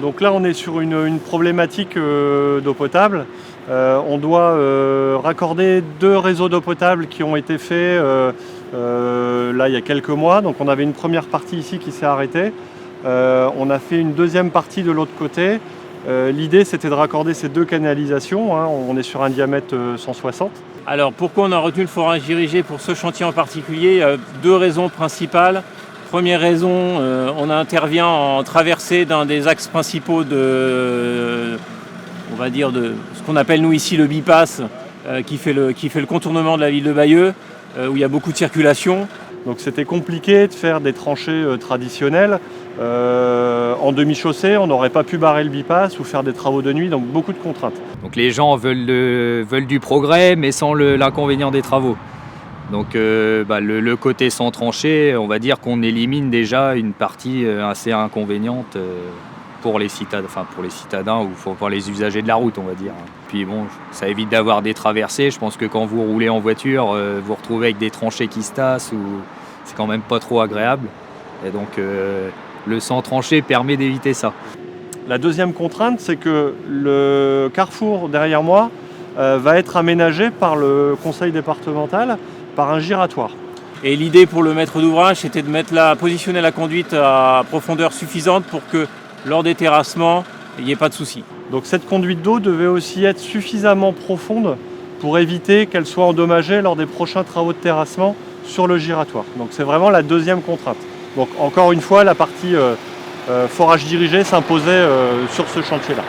Donc là, on est sur une problématique d'eau potable. On doit raccorder 2 réseaux d'eau potable qui ont été faits là il y a quelques mois. Donc on avait une première partie ici qui s'est arrêtée. On a fait une deuxième partie de l'autre côté. L'idée, c'était de raccorder ces 2 canalisations. On est sur un diamètre 160. Alors pourquoi on a retenu le forage dirigé pour ce chantier en particulier? Il y a 2 raisons principales. Première raison, on intervient en traversée d'un des axes principaux de ce qu'on appelle nous ici le bypass, qui fait le contournement de la ville de Bayeux, où il y a beaucoup de circulation. Donc c'était compliqué de faire des tranchées traditionnelles. En demi-chaussée, on n'aurait pas pu barrer le bypass ou faire des travaux de nuit, donc beaucoup de contraintes. Donc les gens veulent du progrès, mais sans l'inconvénient des travaux. Donc le côté sans tranchée, on va dire qu'on élimine déjà une partie assez inconvéniente pour les citadins ou pour les usagers de la route, on va dire. Puis bon, ça évite d'avoir des traversées. Je pense que quand vous roulez en voiture, vous retrouvez avec des tranchées qui se tassent, c'est quand même pas trop agréable. Et donc le sans tranchée permet d'éviter ça. La deuxième contrainte, c'est que le carrefour derrière moi va être aménagé par le conseil départemental par un giratoire. Et l'idée pour le maître d'ouvrage, c'était de positionner la conduite à profondeur suffisante pour que lors des terrassements, il n'y ait pas de souci. Donc cette conduite d'eau devait aussi être suffisamment profonde pour éviter qu'elle soit endommagée lors des prochains travaux de terrassement sur le giratoire. Donc c'est vraiment la deuxième contrainte. Donc encore une fois, la partie forage dirigé s'imposait sur ce chantier-là.